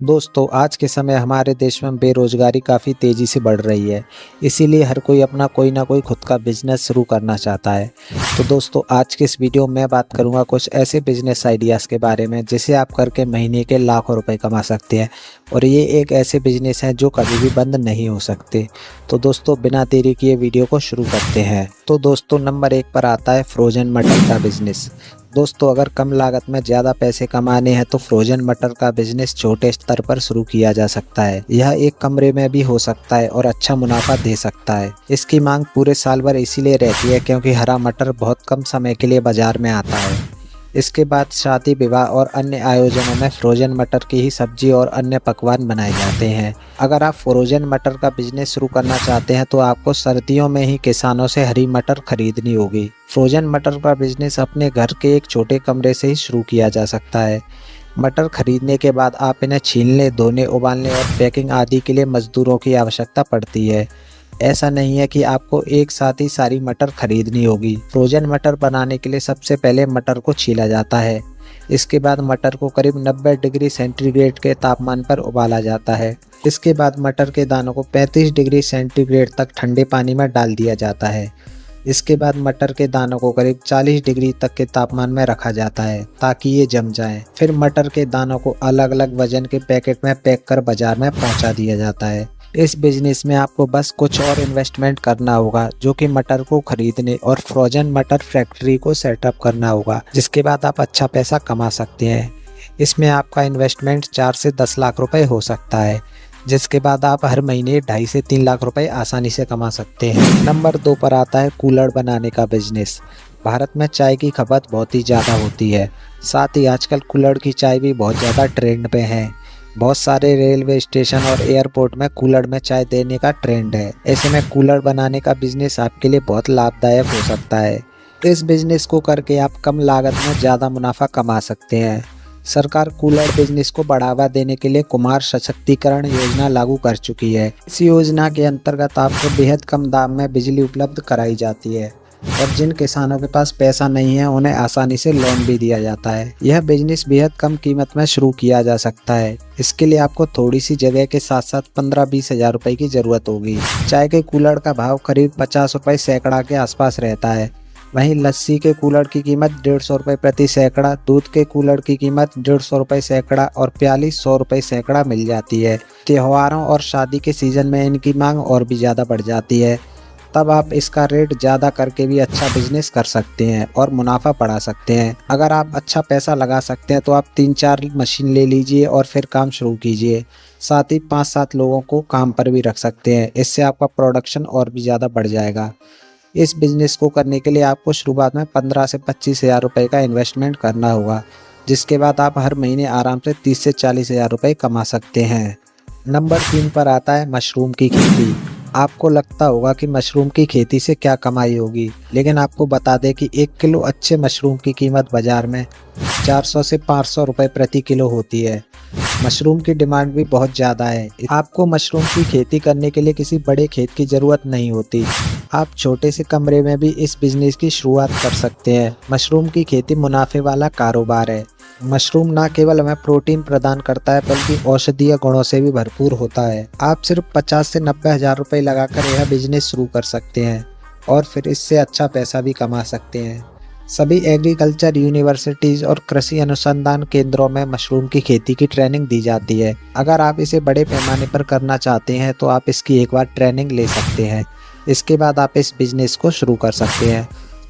दोस्तों, आज के समय हमारे देश में बेरोज़गारी काफ़ी तेज़ी से बढ़ रही है। इसीलिए हर कोई अपना कोई ना कोई खुद का बिज़नेस शुरू करना चाहता है। तो दोस्तों, आज के इस वीडियो में मैं बात करूँगा कुछ ऐसे बिज़नेस आइडियाज़ के बारे में जिसे आप करके महीने के लाखों रुपए कमा सकते हैं। और ये एक ऐसे बिज़नेस हैं जो कभी भी बंद नहीं हो सकते। तो दोस्तों, बिना देरी किए वीडियो को शुरू करते हैं। तो दोस्तों, नंबर 1 पर आता है फ्रोज़न मटर का बिज़नेस। दोस्तों, अगर कम लागत में ज़्यादा पैसे कमाने हैं तो फ्रोजन मटर का बिजनेस छोटे स्तर पर शुरू किया जा सकता है। यह एक कमरे में भी हो सकता है और अच्छा मुनाफा दे सकता है। इसकी मांग पूरे साल भर इसीलिए रहती है क्योंकि हरा मटर बहुत कम समय के लिए बाजार में आता है। इसके बाद शादी विवाह और अन्य आयोजनों में फ्रोजन मटर की ही सब्जी और अन्य पकवान बनाए जाते हैं। अगर आप फ्रोजन मटर का बिजनेस शुरू करना चाहते हैं तो आपको सर्दियों में ही किसानों से हरी मटर खरीदनी होगी। फ्रोजन मटर का बिजनेस अपने घर के एक छोटे कमरे से ही शुरू किया जा सकता है। मटर खरीदने के बाद आप इन्हें छीलने, धोने, उबालने और पैकिंग आदि के लिए मजदूरों की आवश्यकता पड़ती है। ऐसा नहीं है कि आपको एक साथ ही सारी मटर खरीदनी होगी। फ्रोजन मटर बनाने के लिए सबसे पहले मटर को छीला जाता है। इसके बाद मटर को करीब 90 डिग्री सेंटीग्रेड के तापमान पर उबाला जाता है। इसके बाद मटर के दानों को 35 डिग्री सेंटीग्रेड तक ठंडे पानी में डाल दिया जाता है। इसके बाद मटर के दानों को करीब 40 डिग्री तक के तापमान में रखा जाता है ताकि ये जम जाएं। फिर मटर के दानों को अलग अलग वजन के पैकेट में पैक कर बाजार में पहुंचा दिया जाता है। इस बिजनेस में आपको बस कुछ और इन्वेस्टमेंट करना होगा, जो कि मटर को खरीदने और फ्रोजन मटर फैक्ट्री को सेटअप करना होगा, जिसके बाद आप अच्छा पैसा कमा सकते हैं। इसमें आपका इन्वेस्टमेंट 4 से 10 लाख रुपए हो सकता है, जिसके बाद आप हर महीने 2.5 से 3 लाख रुपए आसानी से कमा सकते हैं। नंबर 2 पर आता है कूलर बनाने का बिजनेस। भारत में चाय की खपत बहुत ही ज़्यादा होती है। साथ ही आजकल कूलर की चाय भी बहुत ज़्यादा ट्रेंड पे है। बहुत सारे रेलवे स्टेशन और एयरपोर्ट में कूलर में चाय देने का ट्रेंड है। ऐसे में कूलर बनाने का बिजनेस आपके लिए बहुत लाभदायक हो सकता है। इस बिजनेस को करके आप कम लागत में ज़्यादा मुनाफा कमा सकते हैं। सरकार कूलर बिजनेस को बढ़ावा देने के लिए कुमार सशक्तिकरण योजना लागू कर चुकी है। इस योजना के अंतर्गत आपको बेहद कम दाम में बिजली उपलब्ध कराई जाती है और जिन किसानों के पास पैसा नहीं है उन्हें आसानी से लोन भी दिया जाता है। यह बिजनेस बेहद कम कीमत में शुरू किया जा सकता है। इसके लिए आपको थोड़ी सी जगह के साथ साथ 15-20 हज़ार रुपए की जरूरत होगी। चाय के कूलर का भाव करीब 50 रुपए सैकड़ा के आसपास रहता है। वहीं लस्सी के कूलर की कीमत 150 रुपए प्रति सैकड़ा, दूध के कूलर की कीमत 150 रुपए सैकड़ा और प्याली 100 रुपए सैकड़ा मिल जाती है। त्योहारों और शादी के सीजन में इनकी मांग और भी ज़्यादा बढ़ जाती है। तब आप इसका रेट ज़्यादा करके भी अच्छा बिजनेस कर सकते हैं और मुनाफा बढ़ा सकते हैं। अगर आप अच्छा पैसा लगा सकते हैं तो आप 3-4 मशीन ले लीजिए और फिर काम शुरू कीजिए। साथ ही 5-7 लोगों को काम पर भी रख सकते हैं। इससे आपका प्रोडक्शन और भी ज़्यादा बढ़ जाएगा। इस बिज़नेस को करने के लिए आपको शुरुआत में 15 से 25 हज़ार रुपये का इन्वेस्टमेंट करना होगा, जिसके बाद आप हर महीने आराम से 30 से 40 हज़ार रुपये कमा सकते हैं। नंबर 3 पर आता है मशरूम की खेती। आपको लगता होगा कि मशरूम की खेती से क्या कमाई होगी, लेकिन आपको बता दें कि 1 किलो अच्छे मशरूम की कीमत बाज़ार में 400 से 500 रुपये प्रति किलो होती है। मशरूम की डिमांड भी बहुत ज़्यादा है। आपको मशरूम की खेती करने के लिए किसी बड़े खेत की ज़रूरत नहीं होती। आप छोटे से कमरे में भी इस बिज़नेस की शुरुआत कर सकते हैं। मशरूम की खेती मुनाफे वाला कारोबार है। मशरूम न केवल हमें प्रोटीन प्रदान करता है बल्कि औषधीय गुणों से भी भरपूर होता है। आप सिर्फ 50 से 90 हज़ार रुपये लगाकर यह बिजनेस शुरू कर सकते हैं और फिर इससे अच्छा पैसा भी कमा सकते हैं। सभी एग्रीकल्चर यूनिवर्सिटीज़ और कृषि अनुसंधान केंद्रों में मशरूम की खेती की ट्रेनिंग दी जाती है। अगर आप इसे बड़े पैमाने पर करना चाहते हैं तो आप इसकी एक बार ट्रेनिंग ले सकते हैं। इसके बाद आप इस बिज़नेस को शुरू कर सकते हैं।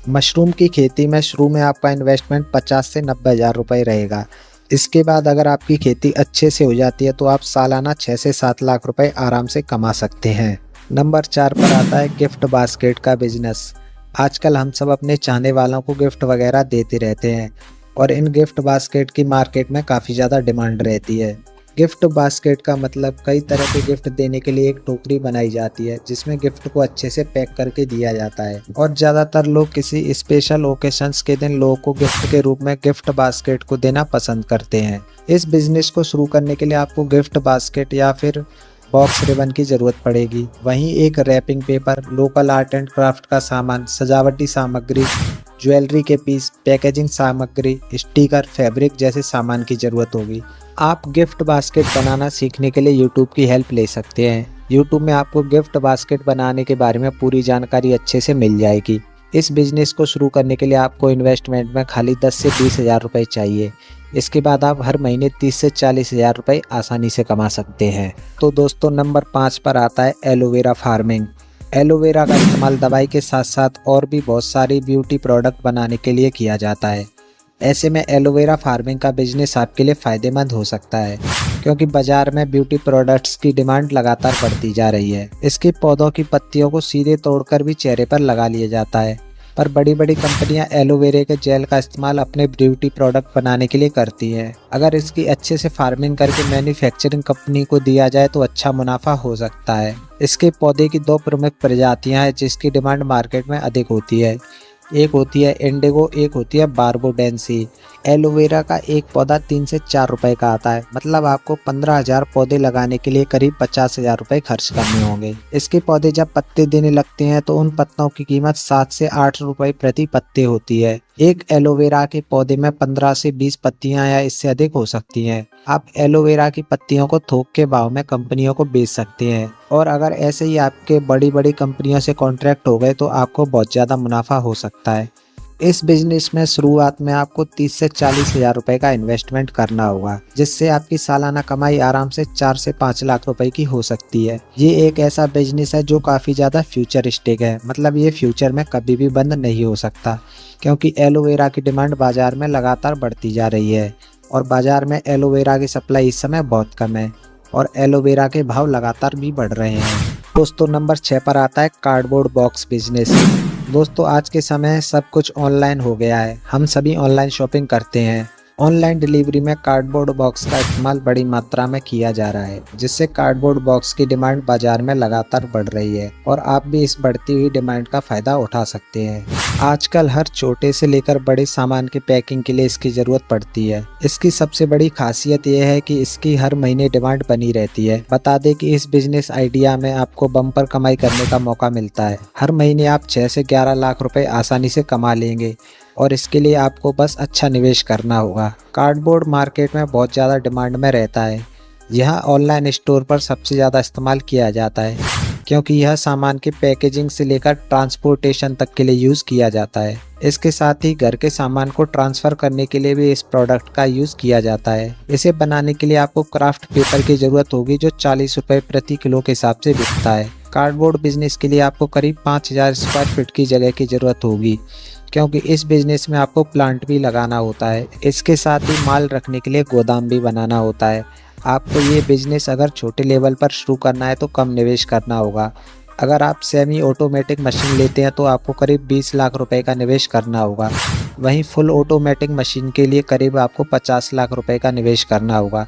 मशरूम की खेती में शुरू में आपका इन्वेस्टमेंट 50 से 90 हज़ार रुपये रहेगा। इसके बाद अगर आपकी खेती अच्छे से हो जाती है तो आप सालाना 6 से 7 लाख रुपए आराम से कमा सकते हैं। नंबर 4 पर आता है गिफ्ट बास्केट का बिजनेस। आजकल हम सब अपने चाहने वालों को गिफ्ट वगैरह देते रहते हैं और इन गिफ्ट बास्केट की मार्केट में काफ़ी ज़्यादा डिमांड रहती है। गिफ्ट बास्केट का मतलब कई तरह के गिफ्ट देने के लिए एक टोकरी बनाई जाती है जिसमें गिफ्ट को अच्छे से पैक करके दिया जाता है और ज़्यादातर लोग किसी स्पेशल ओकेशंस के दिन लोगों को गिफ्ट के रूप में गिफ्ट बास्केट को देना पसंद करते हैं। इस बिज़नेस को शुरू करने के लिए आपको गिफ्ट बास्केट या फिर बॉक्स रिबन की ज़रूरत पड़ेगी। वहीं एक wrapping paper, local art and craft का सामान, सजावटी सामग्री, ज्वेलरी के पीस, पैकेजिंग सामग्री, स्टिकर, फैब्रिक जैसे सामान की ज़रूरत होगी। आप गिफ्ट बास्केट बनाना सीखने के लिए यूट्यूब की हेल्प ले सकते हैं। यूट्यूब में आपको गिफ्ट बास्केट बनाने के बारे में पूरी जानकारी अच्छे से मिल जाएगी। इस बिज़नेस को शुरू करने के लिए आपको इन्वेस्टमेंट में खाली 10 से 20 हज़ार रुपये चाहिए। इसके बाद आप हर महीने 30 से 40 हज़ार रुपये आसानी से कमा सकते हैं। तो दोस्तों, नंबर 5 पर आता है एलोवेरा फार्मिंग। एलोवेरा का इस्तेमाल दवाई के साथ साथ और भी बहुत सारी ब्यूटी प्रोडक्ट बनाने के लिए किया जाता है। ऐसे में एलोवेरा फार्मिंग का बिजनेस आपके लिए फ़ायदेमंद हो सकता है, क्योंकि बाज़ार में ब्यूटी प्रोडक्ट्स की डिमांड लगातार बढ़ती जा रही है। इसके पौधों की पत्तियों को सीधे तोड़कर भी चेहरे पर लगा लिया जाता है, पर बड़ी बड़ी कंपनियां एलोवेरा के जेल का इस्तेमाल अपने ब्यूटी प्रोडक्ट बनाने के लिए करती हैं। अगर इसकी अच्छे से फार्मिंग करके मैन्युफैक्चरिंग कंपनी को दिया जाए तो अच्छा मुनाफा हो सकता है। इसके पौधे की 2 प्रमुख प्रजातियां हैं जिसकी डिमांड मार्केट में अधिक होती है। एक होती है इंडिगो, एक होती है बार्बाडेंसी। एलोवेरा का एक पौधा 3 से 4 रुपए का आता है, मतलब आपको 15,000 पौधे लगाने के लिए करीब 50,000 रुपए खर्च करने होंगे। इसके पौधे जब पत्ते देने लगते हैं तो उन पत्तों की कीमत 7 से 8 रुपए प्रति पत्ते होती है। एक एलोवेरा के पौधे में 15 से 20 पत्तियां या इससे अधिक हो सकती हैं। आप एलोवेरा की पत्तियों को थोक के भाव में कंपनियों को बेच सकते हैं, और अगर ऐसे ही आपके बड़ी बड़ी कंपनियों से कॉन्ट्रैक्ट हो गए तो आपको बहुत ज़्यादा मुनाफा हो सकता है। इस बिजनेस में शुरुआत में आपको 30 से 40 हज़ार रुपए का इन्वेस्टमेंट करना होगा, जिससे आपकी सालाना कमाई आराम से 4 से 5 लाख रुपए की हो सकती है। ये एक ऐसा बिजनेस है जो काफ़ी ज़्यादा फ्यूचरिस्टिक है, मतलब ये फ्यूचर में कभी भी बंद नहीं हो सकता, क्योंकि एलोवेरा की डिमांड बाज़ार में लगातार बढ़ती जा रही है और बाज़ार में एलोवेरा की सप्लाई इस समय बहुत कम है और एलोवेरा के भाव लगातार भी बढ़ रहे हैं। दोस्तों, नंबर 6 पर आता है कार्डबोर्ड बॉक्स बिजनेस। दोस्तों, आज के समय सब कुछ ऑनलाइन हो गया है। हम सभी ऑनलाइन शॉपिंग करते हैं। ऑनलाइन डिलीवरी में कार्डबोर्ड बॉक्स का इस्तेमाल बड़ी मात्रा में किया जा रहा है, जिससे कार्डबोर्ड बॉक्स की डिमांड बाजार में लगातार बढ़ रही है और आप भी इस बढ़ती हुई डिमांड का फ़ायदा उठा सकते हैं। आजकल हर छोटे से लेकर बड़े सामान की पैकिंग के लिए इसकी ज़रूरत पड़ती है। इसकी सबसे बड़ी खासियत यह है कि इसकी हर महीने डिमांड बनी रहती है। बता दें कि इस बिजनेस आइडिया में आपको बम्पर कमाई करने का मौका मिलता है। हर महीने आप 6 से 11 लाख रुपए आसानी से कमा लेंगे और इसके लिए आपको बस अच्छा निवेश करना होगा। कार्डबोर्ड मार्केट में बहुत ज़्यादा डिमांड में रहता है। यह ऑनलाइन स्टोर पर सबसे ज़्यादा इस्तेमाल किया जाता है, क्योंकि यह सामान की पैकेजिंग से लेकर ट्रांसपोर्टेशन तक के लिए यूज़ किया जाता है। इसके साथ ही घर के सामान को ट्रांसफ़र करने के लिए भी इस प्रोडक्ट का यूज़ किया जाता है। इसे बनाने के लिए आपको क्राफ्ट पेपर की ज़रूरत होगी, जो 40 रुपये प्रति किलो के हिसाब से बिकता है। कार्डबोर्ड बिजनेस के लिए आपको करीब 5,000 स्क्वायर फीट की जगह की ज़रूरत होगी, क्योंकि इस बिज़नेस में आपको प्लांट भी लगाना होता है। इसके साथ ही माल रखने के लिए गोदाम भी बनाना होता है। आपको ये बिज़नेस अगर छोटे लेवल पर शुरू करना है तो कम निवेश करना होगा। अगर आप सेमी ऑटोमेटिक मशीन लेते हैं तो आपको करीब 20 लाख रुपए का निवेश करना होगा। वहीं फुल ऑटोमेटिक मशीन के लिए करीब आपको 50 लाख रुपए का निवेश करना होगा।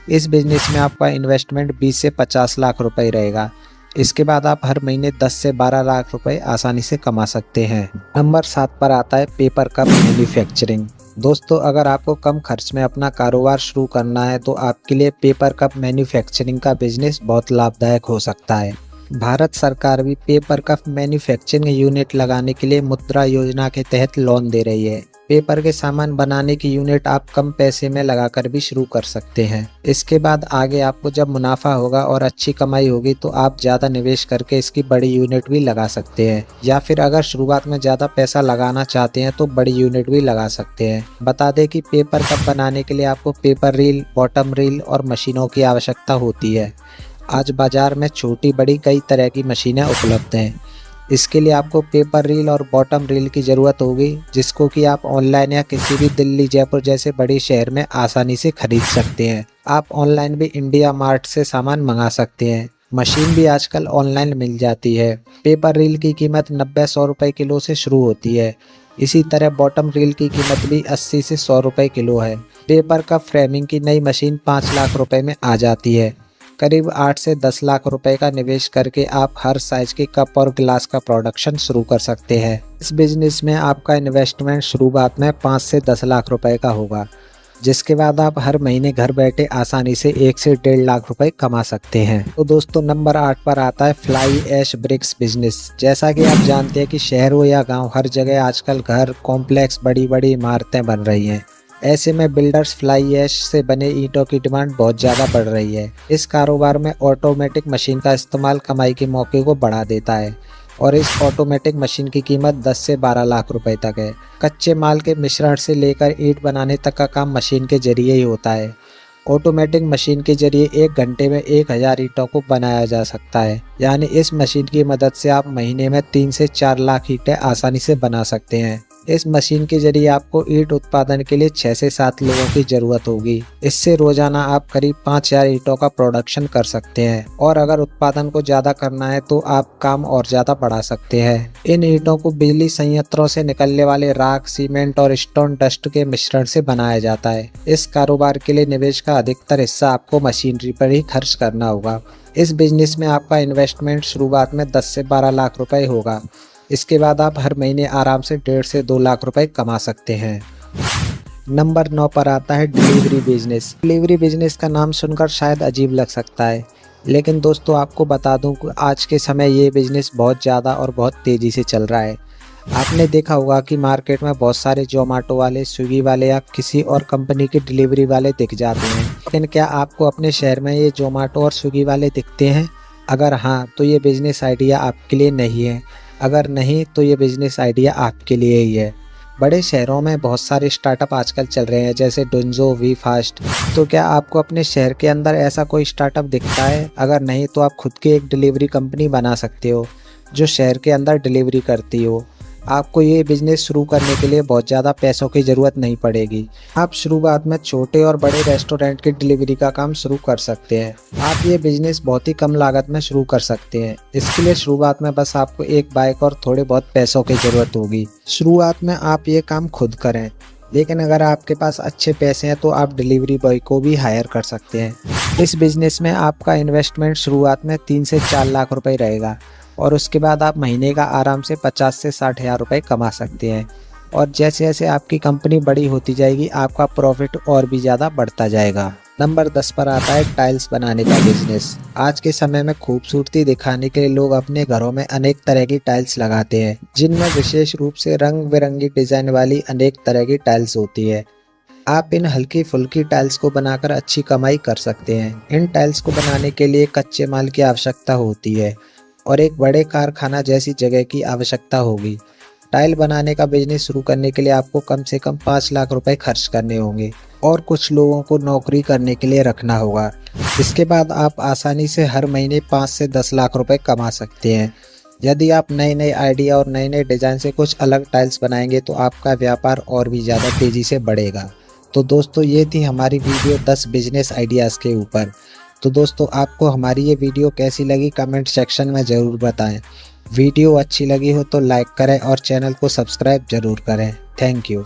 इस बिज़नेस में आपका इन्वेस्टमेंट 20 से 50 लाख रुपए रहेगा। इसके बाद आप हर महीने 10 से 12 लाख रुपए आसानी से कमा सकते हैं। नंबर 7 पर आता है पेपर कप मैन्युफैक्चरिंग। दोस्तों, अगर आपको कम खर्च में अपना कारोबार शुरू करना है तो आपके लिए पेपर कप मैन्युफैक्चरिंग का बिजनेस बहुत लाभदायक हो सकता है। भारत सरकार भी पेपर कप मैन्युफैक्चरिंग यूनिट लगाने के लिए मुद्रा योजना के तहत लोन दे रही है। पेपर के सामान बनाने की यूनिट आप कम पैसे में लगाकर भी शुरू कर सकते हैं। इसके बाद आगे आपको जब मुनाफा होगा और अच्छी कमाई होगी तो आप ज़्यादा निवेश करके इसकी बड़ी यूनिट भी लगा सकते हैं, या फिर अगर शुरुआत में ज़्यादा पैसा लगाना चाहते हैं तो बड़ी यूनिट भी लगा सकते हैं। बता दें कि पेपर कप बनाने के लिए आपको पेपर रील, बॉटम रील और मशीनों की आवश्यकता होती है। आज बाज़ार में छोटी बड़ी कई तरह की मशीनें उपलब्ध हैं। इसके लिए आपको पेपर रील और बॉटम रील की ज़रूरत होगी, जिसको कि आप ऑनलाइन या किसी भी दिल्ली, जयपुर जैसे बड़े शहर में आसानी से खरीद सकते हैं। आप ऑनलाइन भी इंडिया मार्ट से सामान मंगा सकते हैं। मशीन भी आजकल ऑनलाइन मिल जाती है। पेपर रील की कीमत 90-100 रुपये किलो से शुरू होती है। इसी तरह बॉटम रील की कीमत भी 80 से 100 रुपये किलो है। पेपर कप फ्रेमिंग की नई मशीन 5 लाख रुपए में आ जाती है। करीब 8 से 10 लाख रुपए का निवेश करके आप हर साइज के कप और गिलास का प्रोडक्शन शुरू कर सकते हैं। इस बिजनेस में आपका इन्वेस्टमेंट शुरुआत में 5 से 10 लाख रुपए का होगा। जिसके बाद आप हर महीने घर बैठे आसानी से 1 से 1.5 लाख रुपए कमा सकते हैं। तो दोस्तों नंबर 8 पर आता है फ्लाई ऐश ब्रिक्स बिजनेस। जैसा कि आप जानते हैं कि शहर हो या गांव, हर जगह आजकल घर, कॉम्प्लेक्स, बड़ी बड़ी इमारतें बन रही हैं। ऐसे में बिल्डर्स फ्लाई ऐश से बने ईंटों की डिमांड बहुत ज़्यादा बढ़ रही है। इस कारोबार में ऑटोमेटिक मशीन का इस्तेमाल कमाई के मौके को बढ़ा देता है और इस ऑटोमेटिक मशीन की कीमत 10 से 12 लाख रुपए तक है। कच्चे माल के मिश्रण से लेकर ईंट बनाने तक का काम मशीन के जरिए ही होता है। ऑटोमेटिक मशीन के जरिए 1 घंटे में 1000 ईंटों को बनाया जा सकता है। यानी इस मशीन की मदद से आप महीने में 3 से 4 लाख ईंटें आसानी से बना सकते हैं। इस मशीन के जरिए आपको ईंट उत्पादन के लिए 6 से 7 लोगों की जरूरत होगी। इससे रोजाना आप करीब 5000 ईंटों का प्रोडक्शन कर सकते हैं और अगर उत्पादन को ज्यादा करना है तो आप काम और ज्यादा बढ़ा सकते हैं। इन ईंटों को बिजली संयंत्रों से निकलने वाले राख, सीमेंट और स्टोन डस्ट के मिश्रण से बनाया जाता है। इस कारोबार के लिए निवेश का अधिकतर हिस्सा आपको मशीनरी पर ही खर्च करना होगा। इस बिजनेस में आपका इन्वेस्टमेंट शुरुआत में 10 से 12 लाख रुपए होगा। इसके बाद आप हर महीने आराम से 1.5 से 2 लाख रुपए कमा सकते हैं। नंबर 9 पर आता है डिलीवरी बिजनेस। डिलीवरी बिजनेस का नाम सुनकर शायद अजीब लग सकता है, लेकिन दोस्तों आपको बता दूं कि आज के समय ये बिजनेस बहुत ज़्यादा और बहुत तेज़ी से चल रहा है। आपने देखा होगा कि मार्केट में बहुत सारे जोमेटो वाले, स्विगी वाले या किसी और कंपनी के डिलीवरी वाले दिख जाते हैं। लेकिन क्या आपको अपने शहर में ये जोमेटो और स्विगी वाले दिखते हैं? अगर हाँ, तो ये बिजनेस आइडिया आपके लिए नहीं है। अगर नहीं, तो ये बिजनेस आइडिया आपके लिए ही है। बड़े शहरों में बहुत सारे स्टार्टअप आजकल चल रहे हैं, जैसे डुंजो, वी फास्ट। तो क्या आपको अपने शहर के अंदर ऐसा कोई स्टार्टअप दिखता है? अगर नहीं, तो आप खुद की एक डिलीवरी कंपनी बना सकते हो जो शहर के अंदर डिलीवरी करती हो। आपको ये बिजनेस शुरू करने के लिए बहुत ज़्यादा पैसों की ज़रूरत नहीं पड़ेगी। आप शुरुआत में छोटे और बड़े रेस्टोरेंट की डिलीवरी का काम शुरू कर सकते हैं। आप ये बिजनेस बहुत ही कम लागत में शुरू कर सकते हैं। इसके लिए शुरुआत में बस आपको एक बाइक और थोड़े बहुत पैसों की ज़रूरत होगी। शुरुआत में आप ये काम खुद करें, लेकिन अगर आपके पास अच्छे पैसे हैं तो आप डिलीवरी बॉय को भी हायर कर सकते हैं। इस बिजनेस में आपका इन्वेस्टमेंट शुरुआत में 3 से 4 लाख रुपए रहेगा और उसके बाद आप महीने का आराम से 50 से 60 हज़ार रुपये कमा सकते हैं। और जैसे जैसे आपकी कंपनी बड़ी होती जाएगी, आपका प्रॉफिट और भी ज़्यादा बढ़ता जाएगा। नंबर 10 पर आता है टाइल्स बनाने का बिजनेस। आज के समय में खूबसूरती दिखाने के लिए लोग अपने घरों में अनेक तरह की टाइल्स लगाते हैं, जिनमें विशेष रूप से रंग बिरंगी डिजाइन वाली अनेक तरह की टाइल्स होती है। आप इन हल्की फुल्की टाइल्स को बनाकर अच्छी कमाई कर सकते हैं। इन टाइल्स को बनाने के लिए कच्चे माल की आवश्यकता होती है और एक बड़े कारखाना जैसी जगह की आवश्यकता होगी। टाइल बनाने का बिजनेस शुरू करने के लिए आपको कम से कम 5 लाख रुपए खर्च करने होंगे और कुछ लोगों को नौकरी करने के लिए रखना होगा। इसके बाद आप आसानी से हर महीने 5 से 10 लाख रुपए कमा सकते हैं। यदि आप नए नए आइडिया और नए नए डिज़ाइन से कुछ अलग टाइल्स बनाएंगे तो आपका व्यापार और भी ज़्यादा तेज़ी से बढ़ेगा। तो दोस्तों ये थी हमारी वीडियो 10 बिजनेस आइडियाज़ के ऊपर। तो दोस्तों आपको हमारी ये वीडियो कैसी लगी कमेंट सेक्शन में ज़रूर बताएं। वीडियो अच्छी लगी हो तो लाइक करें और चैनल को सब्सक्राइब ज़रूर करें। Thank you.